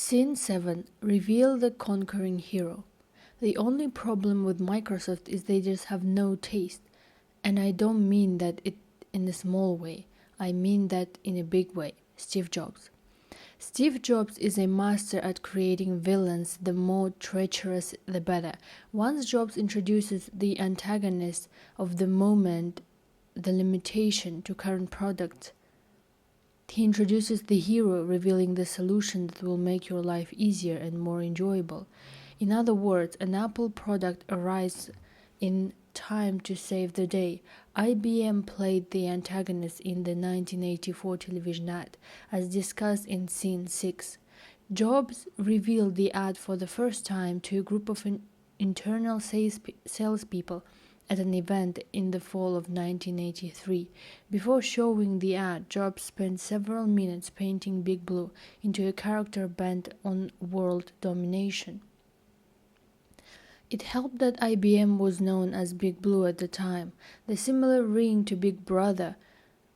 Scene 7. Reveal the conquering hero. The only problem with Microsoft is they just have no taste. And I don't mean that in a small way. I mean that in a big way. Steve Jobs. Steve Jobs is a master at creating villains, the more treacherous the better. Once Jobs introduces the antagonist of the moment, the limitation to current products, he introduces the hero, revealing the solution that will make your life easier and more enjoyable. In other words, an Apple product arrives in time to save the day. IBM played the antagonist in the 1984 television ad, as discussed in Scene 6. Jobs revealed the ad for the first time to a group of internal salespeople at an event in the fall of 1983. Before showing the ad, Jobs spent several minutes painting Big Blue into a character bent on world domination. It helped that IBM was known as Big Blue at the time. The similar ring to Big Brother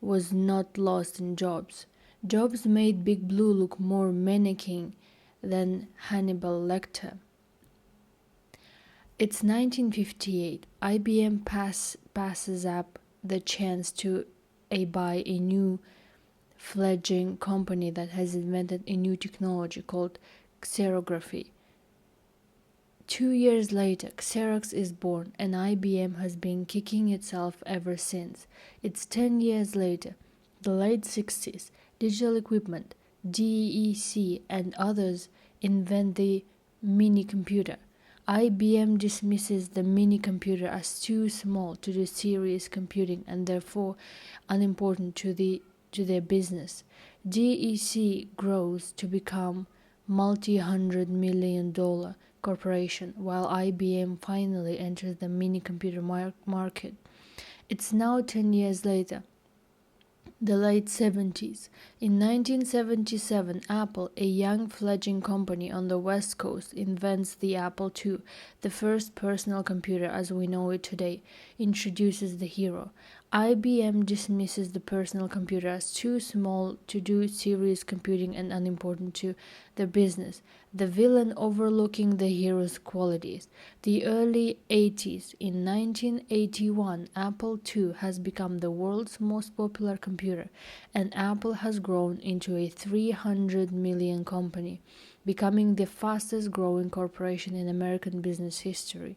was not lost in Jobs. Jobs made Big Blue look more menacing than Hannibal Lecter. It's 1958. IBM passes up the chance to buy a new fledgling company that has invented a new technology called xerography. 2 years later, Xerox is born, and IBM has been kicking itself ever since. It's 10 years later, the late 60s, Digital Equipment, DEC, and others invent the mini-computer. IBM dismisses the mini-computer as too small to do serious computing and therefore unimportant to their business. DEC grows to become multi-$100 million corporation, while IBM finally enters the mini-computer market. It's now 10 years later, the late 70s. In 1977, Apple, a young fledgling company on the West Coast, invents the Apple II, the first personal computer as we know it today, introduces the hero. IBM dismisses the personal computer as too small to do serious computing and unimportant to their business, the villain overlooking the hero's qualities. The early 80s. In 1981, Apple II has become the world's most popular computer, and Apple has grown into a 300 million company, becoming the fastest growing corporation in American business history.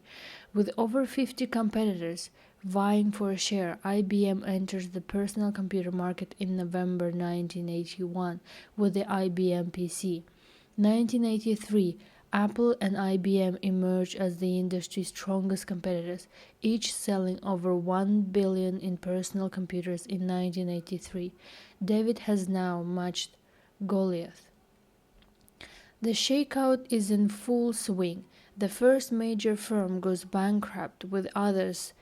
With over 50 competitors vying for a share, IBM enters the personal computer market in November 1981 with the IBM PC. 1983, Apple and IBM emerge as the industry's strongest competitors, each selling over 1 billion in personal computers in 1983. David has now matched Goliath. The shakeout is in full swing. The first major firm goes bankrupt, with others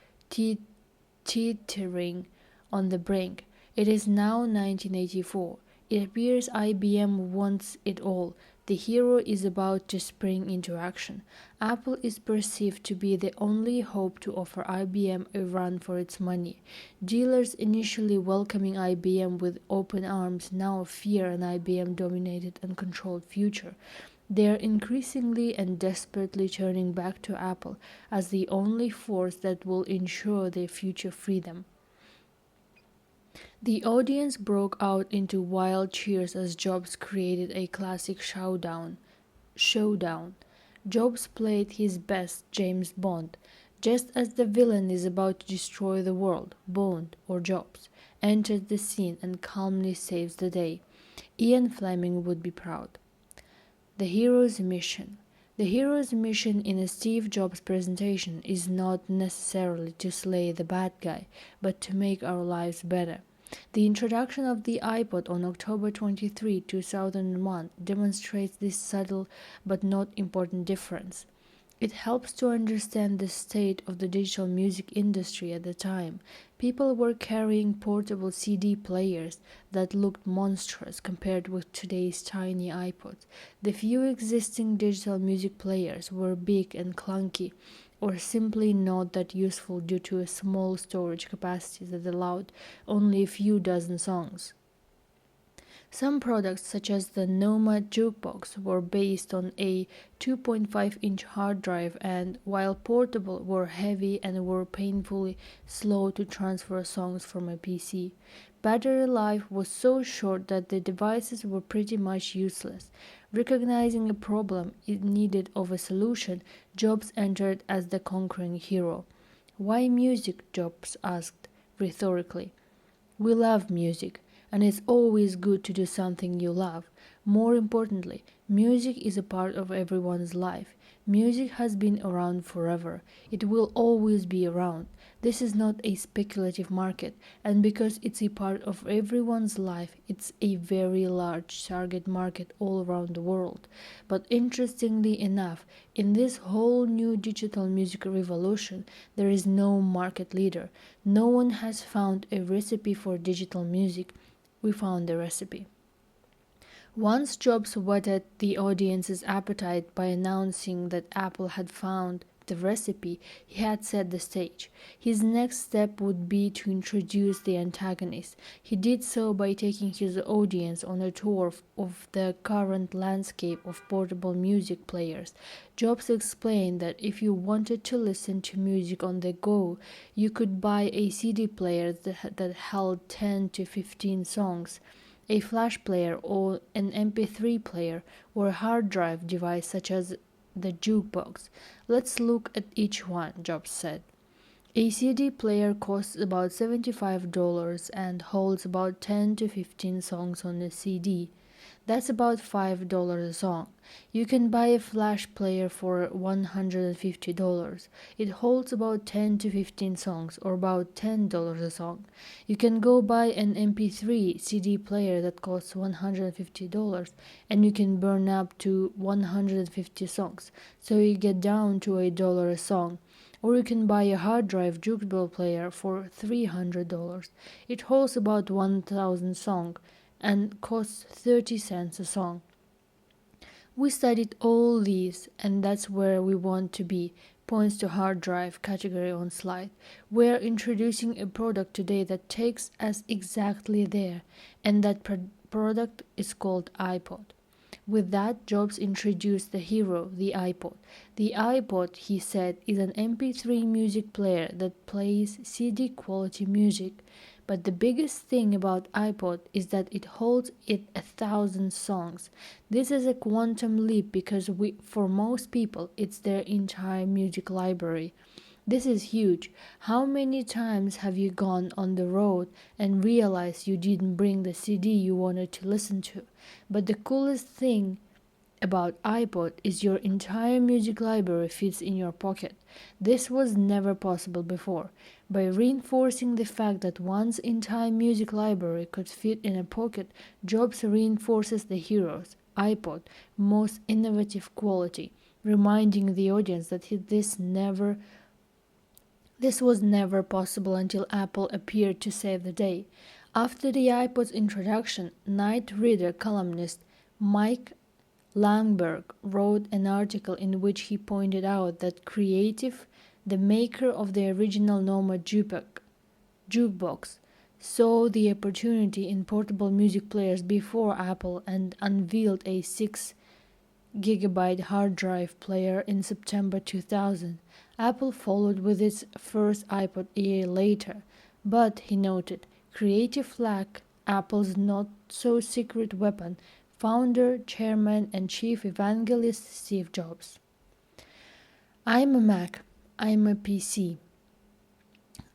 teetering on the brink. It is now 1984. It appears IBM wants it all. The hero is about to spring into action. Apple is perceived to be the only hope to offer IBM a run for its money. Dealers initially welcoming IBM with open arms now fear an IBM-dominated and controlled future. They are increasingly and desperately turning back to Apple as the only force that will ensure their future freedom. The audience broke out into wild cheers as Jobs created a classic showdown. Jobs played his best James Bond. Just as the villain is about to destroy the world, Bond, or Jobs, enters the scene and calmly saves the day. Ian Fleming would be proud. The hero's mission. The hero's mission in a Steve Jobs presentation is not necessarily to slay the bad guy, but to make our lives better. The introduction of the iPod on October 23, 2001 demonstrates this subtle but not important difference. It helps to understand the state of the digital music industry at the time. People were carrying portable CD players that looked monstrous compared with today's tiny iPods. The few existing digital music players were big and clunky, or simply not that useful due to a small storage capacity that allowed only a few dozen songs. Some products, such as the Noma jukebox, were based on a 2.5-inch hard drive and, while portable, were heavy and were painfully slow to transfer songs from a PC. Battery life was so short that the devices were pretty much useless. Recognizing a problem it needed of a solution, Jobs entered as the conquering hero. "Why music?" Jobs asked, rhetorically. "We love music, and it's always good to do something you love. More importantly, music is a part of everyone's life. Music has been around forever. It will always be around. This is not a speculative market, and because it's a part of everyone's life, it's a very large target market all around the world. But interestingly enough, in this whole new digital music revolution, there is no market leader. No one has found a recipe for digital music. We found the recipe." Once Jobs whetted the audience's appetite by announcing that Apple had found the recipe, he had set the stage. His next step would be to introduce the antagonist. He did so by taking his audience on a tour of the current landscape of portable music players. Jobs explained that if you wanted to listen to music on the go, you could buy a CD player that held 10 to 15 songs, a flash player or an MP3 player, or a hard drive device such as the jukebox. "Let's look at each one," Jobs said. A CD player costs about $75 and holds about 10 to 15 songs on a CD. That's about $5 a song. You can buy a flash player for $150. It holds about 10 to 15 songs, or about $10 a song. You can go buy an MP3 CD player that costs $150, and you can burn up to 150 songs, so you get down to $1 a song. Or you can buy a hard drive jukebox player for $300. It holds about 1,000 songs and costs 30 cents a song. We studied all these, and that's where we want to be. Points to hard drive category on slide. We're introducing a product today that takes us exactly there, and that product is called iPod. With that, Jobs introduced the hero, the iPod. The iPod, he said, is an MP3 music player that plays CD quality music. But the biggest thing about iPod is that it holds 1,000 songs. This is a quantum leap because for most people, it's their entire music library. This is huge. How many times have you gone on the road and realized you didn't bring the CD you wanted to listen to? But the coolest thing about iPod is your entire music library fits in your pocket. This was never possible before. By reinforcing the fact that one's entire music library could fit in a pocket, Jobs reinforces the hero's, iPod, most innovative quality, reminding the audience that this was never possible until Apple appeared to save the day. After the iPod's introduction, Night Reader columnist Mike Langberg wrote an article in which he pointed out that Creative, the maker of the original Noma jukebox, saw the opportunity in portable music players before Apple and unveiled a 6 GB hard drive player in September 2000. Apple followed with its first iPod a year later, but, he noted, Creative lacked Apple's not-so-secret weapon, founder, chairman, and chief evangelist Steve Jobs. "I'm a Mac. I'm a PC."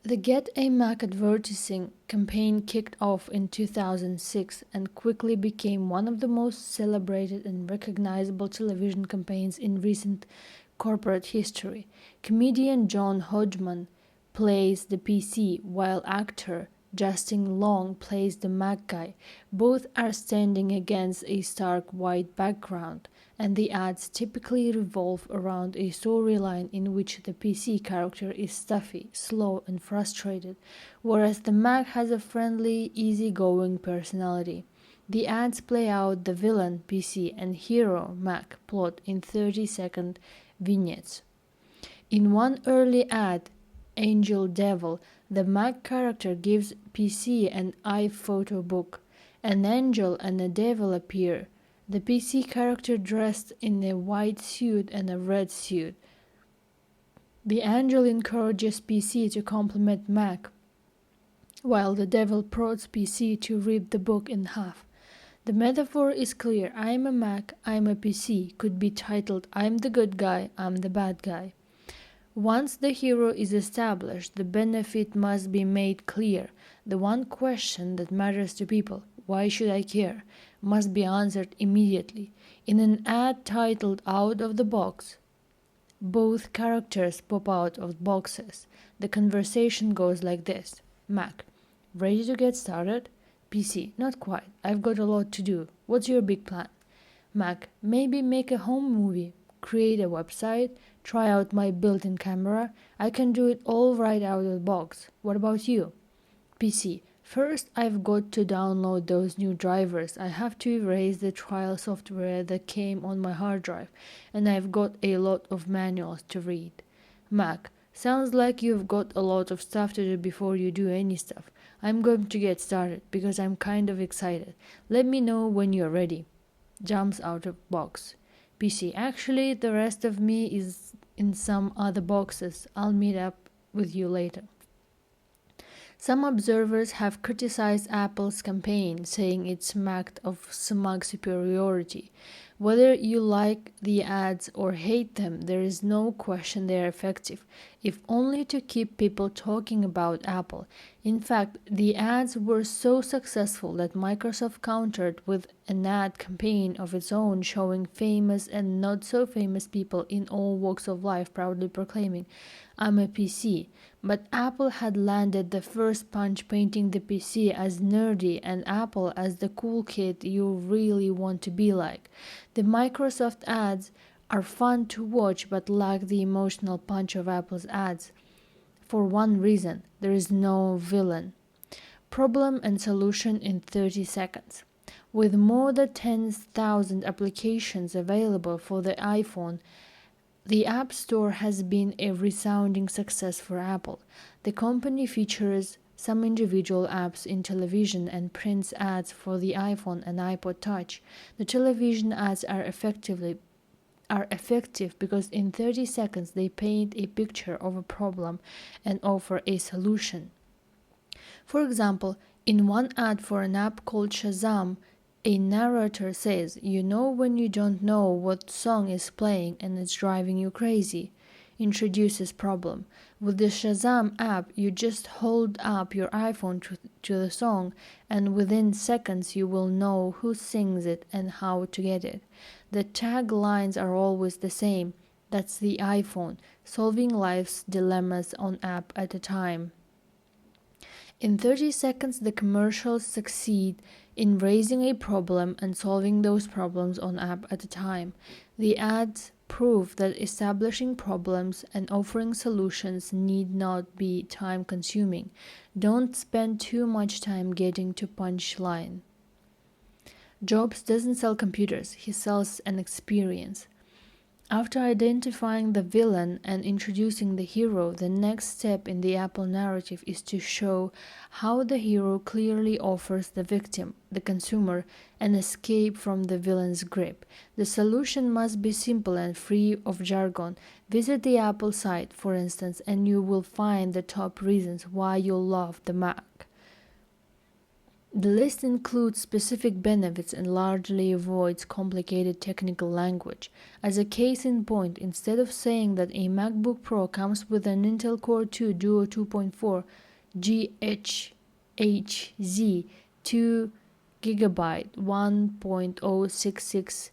The Get a Mac advertising campaign kicked off in 2006 and quickly became one of the most celebrated and recognizable television campaigns in recent corporate history. Comedian John Hodgman plays the PC, while actor Justin Long plays the Mac guy. Both are standing against a stark white background, and the ads typically revolve around a storyline in which the PC character is stuffy, slow, and frustrated, whereas the Mac has a friendly, easygoing personality. The ads play out the villain PC and hero Mac plot in 30-second vignettes. In one early ad, Angel Devil, the Mac character gives PC an iPhoto book, An angel and a devil appear. The PC character dressed in a white suit and a red suit. The angel encourages PC to compliment Mac, while the devil prods PC to rip the book in half. The metaphor is clear. I'm a Mac, I'm a PC. Could be titled I'm the good guy, I'm the bad guy. Once the hero is established, the benefit must be made clear. The one question that matters to people, why should I care, must be answered immediately. In an ad titled Out of the Box, both characters pop out of boxes. The conversation goes like this. Mac, ready to get started? PC, not quite. I've got a lot to do. What's your big plan? Mac, maybe make a home movie, create a website, try out my built-in camera. I can do it all right out of the box. What about you? PC, first I've got to download those new drivers. I have to erase the trial software that came on my hard drive, and I've got a lot of manuals to read. Mac, sounds like you've got a lot of stuff to do before you do any stuff. I'm going to get started because I'm kind of excited. Let me know when you're ready. Jumps out of box. PC, actually, the rest of me is in some other boxes. I'll meet up with you later. Some observers have criticized Apple's campaign, saying it smacked of smug superiority. Whether you like the ads or hate them, there is no question they are effective, if only to keep people talking about Apple. In fact, the ads were so successful that Microsoft countered with an ad campaign of its own showing famous and not so famous people in all walks of life proudly proclaiming, I'm a PC. But Apple had landed the first punch, painting the PC as nerdy and Apple as the cool kid you really want to be like. The Microsoft ads are fun to watch but lack the emotional punch of Apple's ads. For one reason, there is no villain. Problem and solution in 30 seconds. With more than 10,000 applications available for the iPhone, the App Store has been a resounding success for Apple. The company features some individual apps in television and prints ads for the iPhone and iPod Touch. The television ads are effective because in 30 seconds they paint a picture of a problem and offer a solution. For example, in one ad for an app called Shazam, a narrator says, you know when you don't know what song is playing and it's driving you crazy. Introduces problem. With the Shazam app, you just hold up your iPhone to the song and within seconds you will know who sings it and how to get it. The taglines are always the same. That's the iPhone, solving life's dilemmas on app at a time. In 30 seconds, the commercials succeed in raising a problem and solving those problems on app at a time. The ads prove that establishing problems and offering solutions need not be time-consuming. Don't spend too much time getting to punchline. Jobs doesn't sell computers, he sells an experience. After identifying the villain and introducing the hero, the next step in the Apple narrative is to show how the hero clearly offers the victim, the consumer, an escape from the villain's grip. The solution must be simple and free of jargon. Visit the Apple site, for instance, and you will find the top reasons why you'll love the Mac. The list includes specific benefits and largely avoids complicated technical language. As a case in point, instead of saying that a MacBook Pro comes with an Intel Core 2 Duo 2.4 GHz 2 GB 1.066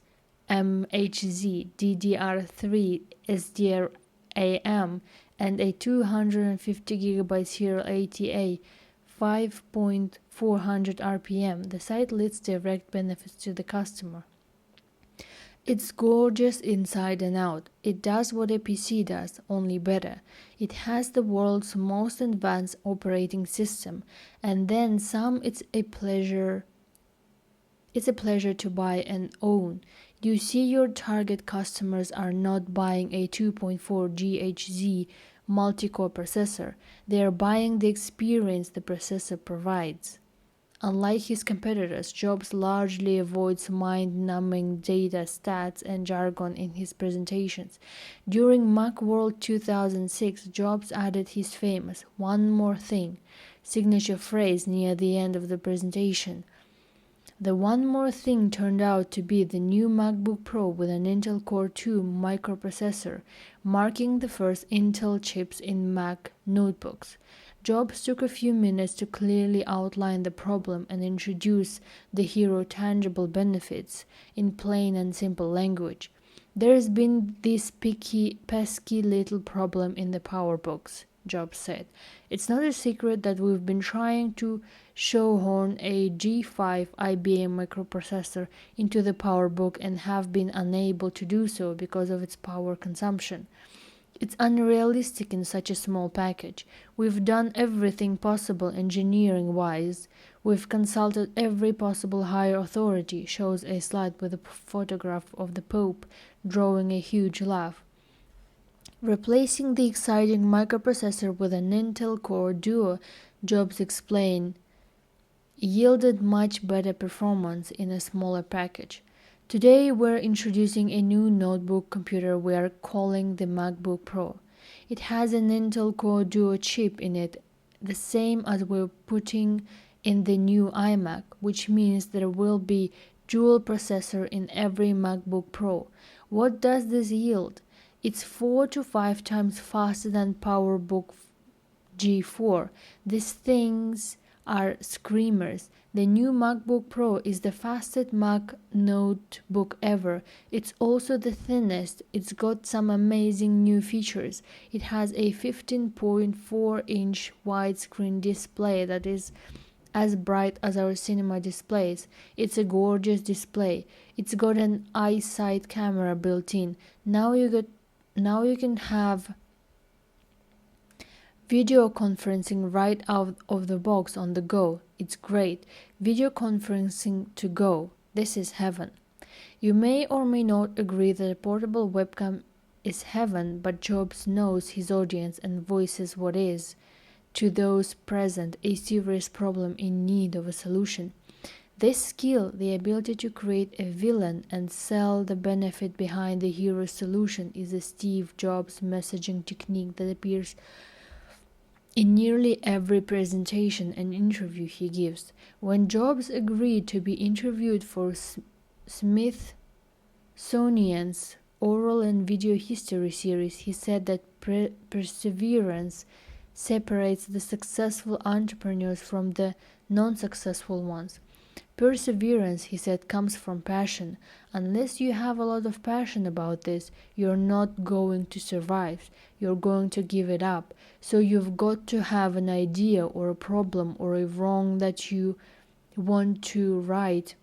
MHz DDR3 SDRAM and a 250 GB serial ATA 5.400 RPM, the site lists direct benefits to the customer. It's gorgeous inside and out. It does what a PC does, only better. It has the world's most advanced operating system, and then some. It's a pleasure to buy and own. You see, your target customers are not buying a 2.4 GHz multi-core processor. They are buying the experience the processor provides. Unlike his competitors, Jobs largely avoids mind-numbing data, stats, and jargon in his presentations. During Macworld 2006, Jobs added his famous "one more thing" signature phrase near the end of the presentation. The one more thing turned out to be the new MacBook Pro with an Intel Core 2 microprocessor, marking the first Intel chips in Mac notebooks. Jobs took a few minutes to clearly outline the problem and introduce the hero tangible benefits in plain and simple language. There's been this pesky little problem in the PowerBooks, Jobs said. It's not a secret that we've been trying to shoehorn a G5 IBM microprocessor into the PowerBook and have been unable to do so because of its power consumption. It's unrealistic in such a small package. We've done everything possible engineering-wise. We've consulted every possible higher authority, shows a slide with a photograph of the Pope drawing a huge laugh. Replacing the exciting microprocessor with an Intel Core Duo, Jobs explained, yielded much better performance in a smaller package. Today we're introducing a new notebook computer we're calling the MacBook Pro. It has an Intel Core Duo chip in it, the same as we're putting in the new iMac, which means there will be dual processor in every MacBook Pro. What does this yield? It's 4 to 5 times faster than PowerBook G4. These things are screamers. The new MacBook Pro is the fastest Mac notebook ever. It's also the thinnest. It's got some amazing new features. It has a 15.4-inch widescreen display that is as bright as our cinema displays. It's a gorgeous display. It's got an eyesight camera built in. Now you can have video conferencing right out of the box on the go. It's great. Video conferencing to go. This is heaven. You may or may not agree that a portable webcam is heaven, but Jobs knows his audience and voices what is, to those present, a serious problem in need of a solution. This skill, the ability to create a villain and sell the benefit behind the hero's solution, is a Steve Jobs messaging technique that appears in nearly every presentation and interview he gives. When Jobs agreed to be interviewed for Smithsonian's Oral and Video History series, he said that perseverance separates the successful entrepreneurs from the non-successful ones. Perseverance, he said, comes from passion. Unless you have a lot of passion about this, you're not going to survive. You're going to give it up. So you've got to have an idea or a problem or a wrong that you want to right,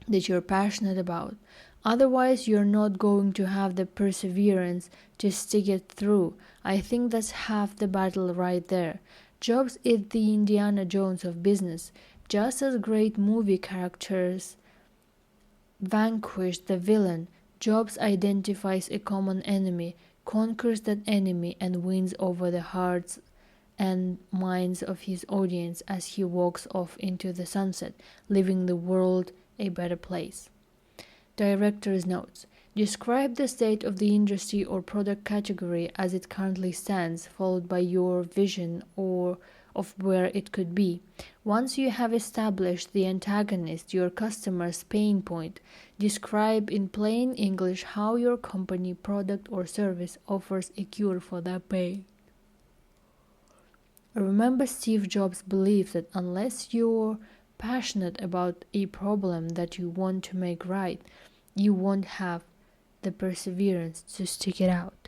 that you're passionate about. Otherwise, you're not going to have the perseverance to stick it through. I think that's half the battle right there. Jobs is the Indiana Jones of business. Just as great movie characters vanquish the villain, Jobs identifies a common enemy, conquers that enemy, and wins over the hearts and minds of his audience as he walks off into the sunset, leaving the world a better place. Director's notes. Describe the state of the industry or product category as it currently stands, followed by your vision or of where it could be. Once you have established the antagonist, your customer's pain point, describe in plain English how your company, product, or service offers a cure for that pain. Remember Steve Jobs' belief that unless you're passionate about a problem that you want to make right, you won't have the perseverance to stick it out.